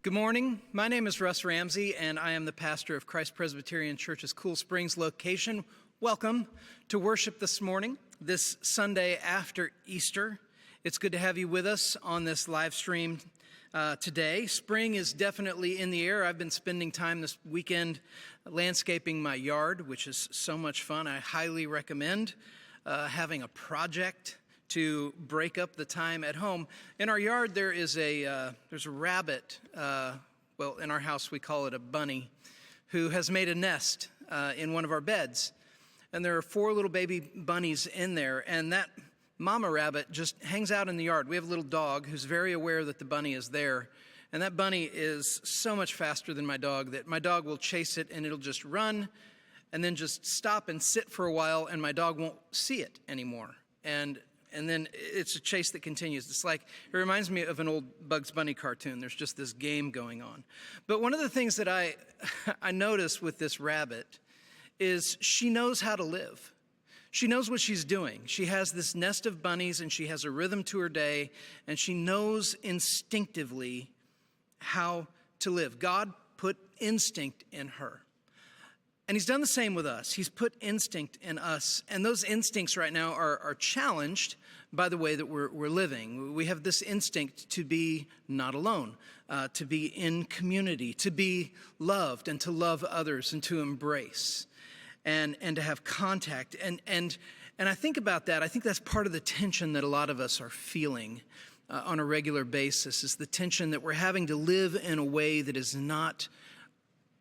Good morning. My name is Russ Ramsey, and I am the pastor of Christ Presbyterian Church's Cool Springs location. Welcome to worship this morning, this Sunday after Easter. It's good to have you with us on this live stream today. Spring is definitely in the air. I've been spending time this weekend landscaping my yard, which is so much fun. I highly recommend having a project to break up the time at home. In our yard, there's a rabbit. Well, in our house, we call it a bunny, who has made a nest in one of our beds. And there are 4 little baby bunnies in there, and that mama rabbit just hangs out in the yard. We have a little dog who's very aware that the bunny is there, and that bunny is so much faster than my dog that my dog will chase it, and it'll just run and then just stop and sit for a while, and my dog won't see it anymore. And then it's a chase that continues. It reminds me of an old Bugs Bunny cartoon. There's just this game going on. But one of the things that I notice with this rabbit is she knows how to live. She knows what she's doing. She has this nest of bunnies, and she has a rhythm to her day, and she knows instinctively how to live. God put instinct in her. And he's done the same with us. He's put instinct in us. And those instincts right now are challenged by the way that we're living. We have this instinct to be not alone, to be in community, to be loved and to love others and to embrace and to have contact. And I think about that. I think that's part of the tension that a lot of us are feeling on a regular basis, is the tension that we're having to live in a way that is not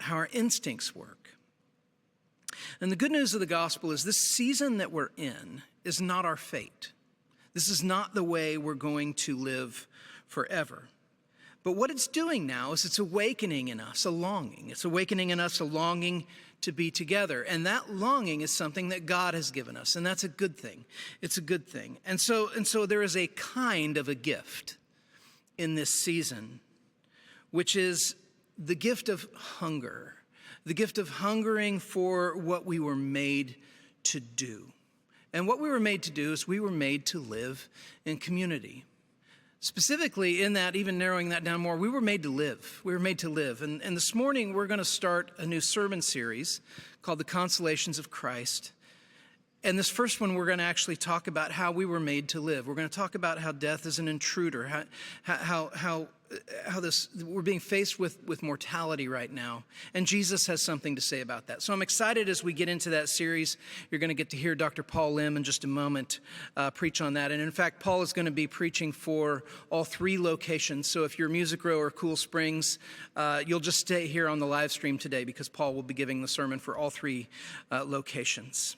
how our instincts work. And the good news of the gospel is this season that we're in is not our fate. This is not the way we're going to live forever. But what it's doing now is it's awakening in us a longing. It's awakening in us a longing to be together. And that longing is something that God has given us. And that's a good thing. It's a good thing. And so there is a kind of a gift in this season, which is the gift of hunger. The gift of hungering for what we were made to do. And what we were made to do is we were made to live in community. Specifically in that, even narrowing that down more, we were made to live. We were made to live. And this morning we're going to start a new sermon series called The Consolations of Christ. And this first one, we're going to actually talk about how we were made to live. We're going to talk about how death is an intruder, how we're being faced with mortality right now. And Jesus has something to say about that. So I'm excited as we get into that series. You're going to get to hear Dr. Paul Lim in just a moment preach on that. And in fact, Paul is going to be preaching for all 3 locations. So if you're Music Row or Cool Springs, you'll just stay here on the live stream today because Paul will be giving the sermon for all 3 locations.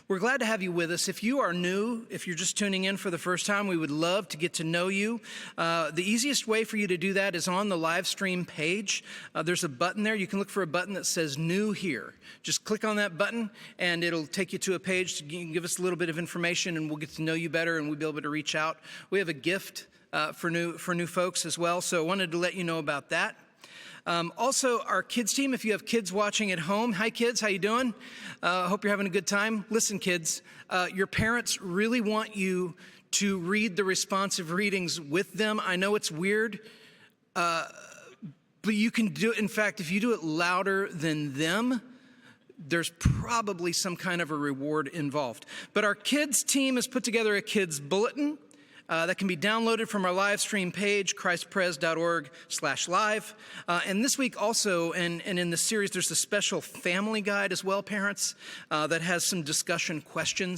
We're glad to have you with us. If you are new, if you're just tuning in for the first time, we would love to get to know you. The easiest way for you to do that is on the live stream page. There's a button there. You can look for a button that says New Here. Just click on that button, and it'll take you to a page to give us a little bit of information, and we'll get to know you better, and we'll be able to reach out. We have a gift for new folks as well, so I wanted to let you know about that. Also, our kids team, if you have kids watching at home, hi kids, how you doing? Hope you're having a good time. Listen, kids, your parents really want you to read the responsive readings with them. I know it's weird, but you can do it. In fact, if you do it louder than them, there's probably some kind of a reward involved. But our kids team has put together a kids bulletin that can be downloaded from our live stream page, christpres.org/live. And this week also, and in the series, there's a special family guide as well, parents, that has some discussion questions